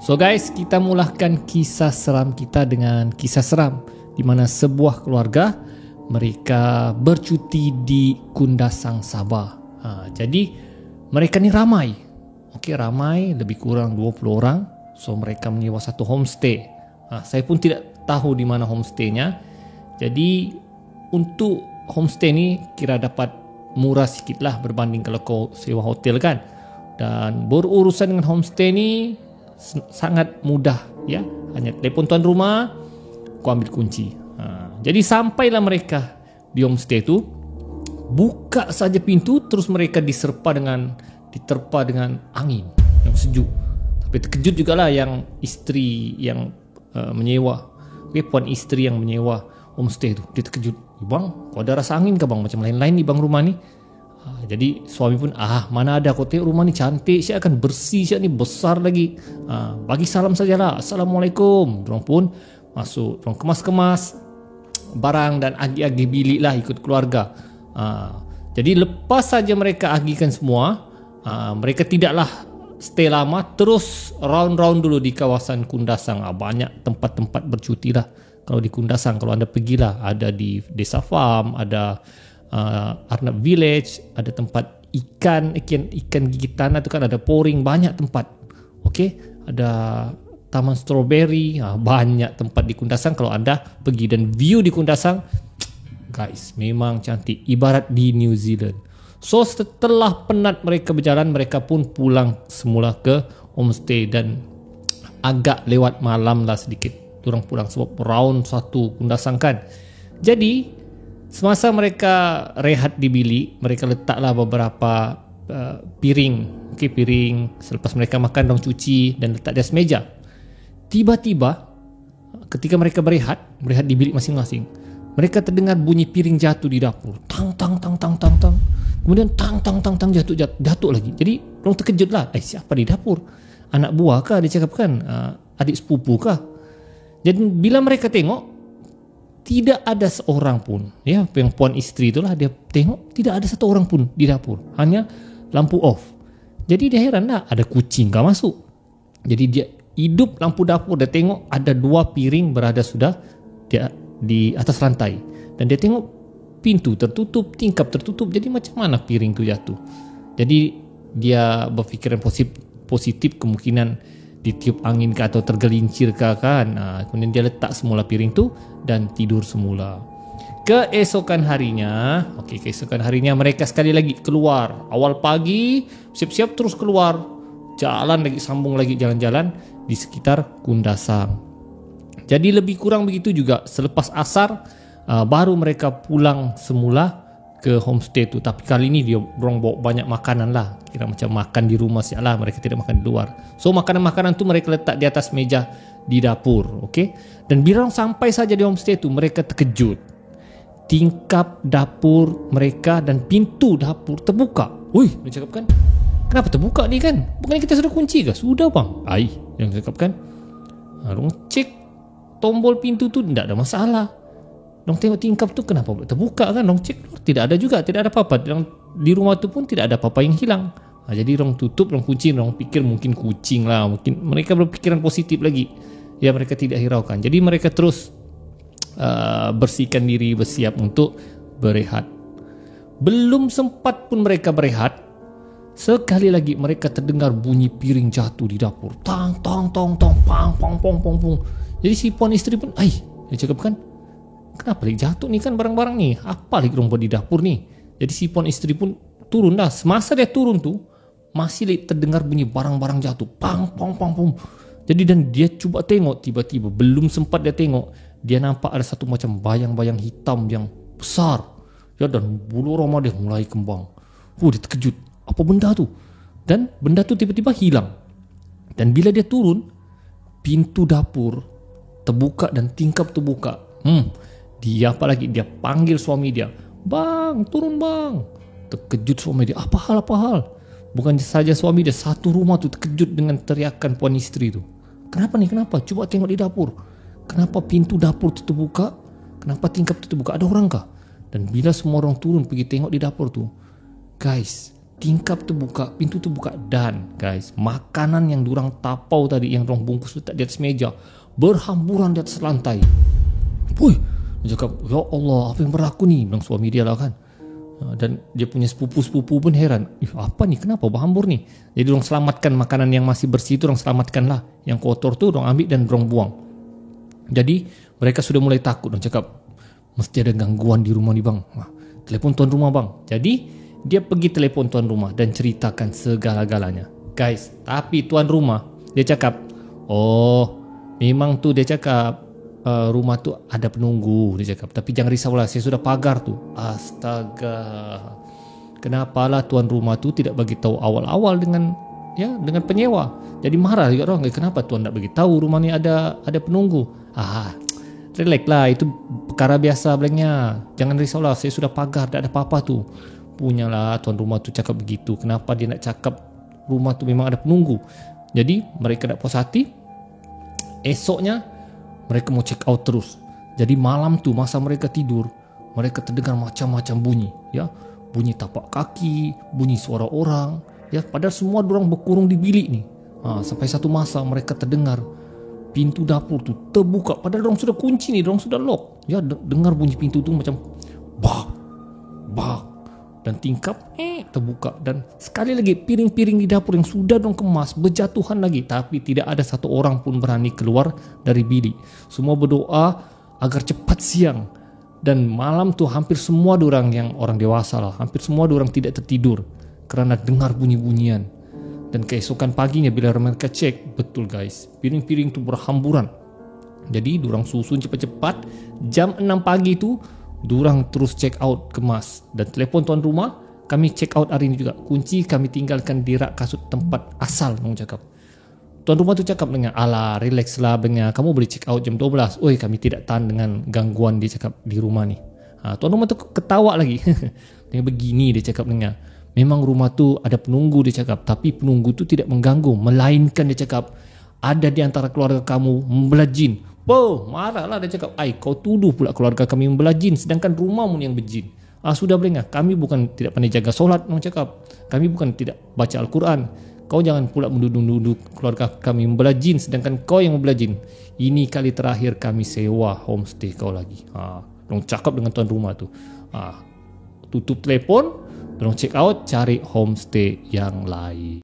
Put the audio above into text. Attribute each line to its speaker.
Speaker 1: So guys, kita mulakan kisah seram kita dengan kisah seram di mana sebuah keluarga mereka bercuti di Kundasang, Sabah. Jadi mereka ni ramai. Okey, ramai, lebih kurang 20 orang. So mereka menyewa satu homestay. Saya pun tidak tahu di mana homestaynya. Jadi untuk homestay ni kira dapat murah sikit lah berbanding kalau kau sewa hotel kan. Dan berurusan dengan homestay ni sangat mudah ya. Hanya telefon tuan rumah, kau ambil kunci. Jadi sampailah mereka di homestay tu, buka saja pintu, terus mereka diterpa dengan angin yang sejuk. Tapi terkejut jugalah yang isteri yang menyewa. Puan isteri yang menyewa homestay tu, dia terkejut. Bang, kau ada rasa angin ke bang? Macam lain-lain ni bang rumah ni. Jadi suami pun, mana ada, kau tengok rumah ni cantik, siap akan bersih, siap ni besar lagi. Bagi salam sajalah, Assalamualaikum. Diorang pun masuk, diorang kemas-kemas barang dan agi-agi bilik lah ikut keluarga. Jadi lepas saja mereka agikan semua, mereka tidaklah stay lama, terus round-round dulu di kawasan Kundasang. Banyak tempat-tempat bercuti lah kalau di Kundasang. Kalau anda pergilah, ada di Desa Farm, ada Arnab Village, ada tempat ikan gigit tanah tu kan, ada pouring, banyak tempat. Okey, ada Taman Strawberry, banyak tempat di Kundasang kalau anda pergi. Dan view di Kundasang, guys, memang cantik, ibarat di New Zealand. So setelah penat mereka berjalan, mereka pun pulang semula ke homestay dan agak lewat malam lah sedikit diorang pulang sebab round 1 Kundasang kan. Jadi semasa mereka rehat di bilik, mereka letaklah beberapa piring. Okey, piring selepas mereka makan diorang cuci dan letak di atas meja. Tiba-tiba ketika mereka berehat di bilik masing-masing, mereka terdengar bunyi piring jatuh di dapur. Tang tang tang tang tang tang. Kemudian tang tang tang tang jatuh lagi. Jadi orang terkejutlah. Siapa di dapur? Anak buah kah dia cakap kan? Adik sepupu kah? Jadi bila mereka tengok, tidak ada seorang pun. Ya, yang puan isteri itulah, dia tengok tidak ada satu orang pun di dapur. Hanya lampu off. Jadi dia heran lah, ada kucing kah masuk? Jadi dia hidup lampu dapur, dia tengok ada 2 piring berada sudah di atas rantai. Dan dia tengok pintu tertutup, tingkap tertutup. Jadi macam mana piring tu jatuh? Jadi dia berfikiran positif kemungkinan ditiup angin ke atau tergelincir ke kan. Kemudian dia letak semula piring tu dan tidur semula. Keesokan harinya mereka sekali lagi keluar. Awal pagi, siap-siap terus keluar. Sambung lagi jalan-jalan di sekitar Kundasang. Jadi lebih kurang begitu juga. Selepas asar, baru mereka pulang semula ke homestay tu. Tapi kali ni diorang bawa banyak makanan lah. Kira macam makan di rumah siap lah, mereka tidak makan di luar. So makanan-makanan tu mereka letak di atas meja di dapur. Okay? Dan bila sampai saja di homestay tu, mereka terkejut. Tingkap dapur mereka dan pintu dapur terbuka. Dia cakap kan, kenapa terbuka ni kan? Bukannya kita sudah kunci ke? Sudah bang. Yang cakap kan, diorang cek tombol pintu tu, tidak ada masalah. Diorang tengok tingkap tu, kenapa terbuka kan? Diorang cek, tidak ada juga, tidak ada apa-apa. Di rumah tu pun tidak ada apa-apa yang hilang. Jadi diorang tutup, diorang kunci. Diorang fikir mungkin kucing lah, mungkin mereka berpikiran positif lagi. Ya, mereka tidak hiraukan. Jadi mereka terus bersihkan diri, bersiap untuk berehat. Belum sempat pun mereka berehat, sekali lagi mereka terdengar bunyi piring jatuh di dapur. Tang tong tong tong, pang pang pong pong pong. Jadi si puan isteri pun, dia cakap kan, kenapa lagi jatuh ni kan barang-barang ni? Apa lagi rumput di dapur ni? Jadi si puan isteri pun turun dah. Semasa dia turun tu, masih terdengar bunyi barang-barang jatuh. Pang pong pong pong. Jadi dan dia cuba tengok, tiba-tiba belum sempat dia tengok, dia nampak ada satu macam bayang-bayang hitam yang besar. Ya, dan bulu roma dia mulai kembang. Dia terkejut. Apa benda tu? Dan benda tu tiba-tiba hilang. Dan bila dia turun, pintu dapur terbuka dan tingkap terbuka. Dia apa lagi? Dia panggil suami dia. Bang, turun bang. Terkejut suami dia. Apa hal? Bukan saja suami dia, satu rumah tu terkejut dengan teriakan puan isteri tu. Kenapa ni? Kenapa? Coba tengok di dapur. Kenapa pintu dapur tu terbuka? Kenapa tingkap tu terbuka? Ada orang kah? Dan bila semua orang turun pergi tengok di dapur tu, guys, tingkap tu buka, pintu tu buka, dan guys, makanan yang diorang tapau tadi, yang diorang bungkus letak di atas meja, berhamburan di atas lantai. Woi, dia cakap, ya Allah, apa yang berlaku ni? Bilang suami dia lah kan. Dan dia punya sepupu-sepupu pun heran, apa ni, kenapa berhambur ni? Jadi diorang selamatkan makanan yang masih bersih tu, diorang selamatkan lah. Yang kotor tu diorang ambil dan diorang buang. Jadi mereka sudah mulai takut. Diorang cakap, mesti ada gangguan di rumah ni bang. Telepon tuan rumah bang. Jadi dia pergi telefon tuan rumah dan ceritakan segala-galanya. Guys, tapi tuan rumah dia cakap, oh memang tu dia cakap, rumah tu ada penunggu, dia cakap. Tapi jangan risaulah, saya sudah pagar tu. Astaga, kenapalah tuan rumah tu tidak bagi tahu awal-awal dengan penyewa. Jadi marah juga orang, kenapa tuan tak bagi tahu rumah ni ada penunggu? Relax lah, itu perkara biasa bilangnya. Jangan risaulah, saya sudah pagar, tak ada apa-apa tu. Punyalah tuan rumah tu cakap begitu. Kenapa dia nak cakap rumah tu memang ada penunggu? Jadi mereka tak puas hati. Esoknya mereka mau check out terus. Jadi malam tu masa mereka tidur, mereka terdengar macam-macam bunyi, ya. Bunyi tapak kaki, bunyi suara orang, ya. Padahal semua orang berkurung di bilik ni. Sampai satu masa mereka terdengar pintu dapur tu terbuka. Padahal orang sudah kunci ni, orang sudah lock. Ya, dengar bunyi pintu tu macam bak, bak. Dan tingkap terbuka. Dan sekali lagi piring-piring di dapur yang sudah dong kemas berjatuhan lagi. Tapi tidak ada satu orang pun berani keluar dari bilik. Semua berdoa agar cepat siang. Dan malam tu hampir semua orang yang orang dewasa lah, hampir semua orang tidak tertidur kerana dengar bunyi-bunyian. Dan keesokan paginya bila mereka cek, betul guys, piring-piring tu berhamburan. Jadi dorang susun cepat-cepat. Jam 6 pagi tu dorang terus check out kemas. Dan telefon tuan rumah, kami check out hari ini juga. Kunci kami tinggalkan di rak kasut tempat asal. Orang cakap, tuan rumah tu cakap dengan, alah relax lah dengan, kamu boleh check out jam 12. Oi, kami tidak tahan dengan gangguan, dia cakap di rumah ni. Tuan rumah tu ketawa lagi. Dia begini, dia cakap dengan, memang rumah tu ada penunggu, dia cakap. Tapi penunggu tu tidak mengganggu, melainkan dia cakap ada di antara keluarga kamu membelah jin. Oh, marahlah dia cakap, kau tuduh pula keluarga kami membelah jin, sedangkan rumahmu yang berjin. Sudah boleh, kami bukan tidak pandai jaga solat, orang cakap. Kami bukan tidak baca Al-Quran. Kau jangan pula menuduh-nuduh keluarga kami membelah jin, sedangkan kau yang membelah jin. Ini kali terakhir kami sewa homestay kau lagi. Orang cakap dengan tuan rumah tu. Tutup telefon, orang check out, cari homestay yang lain.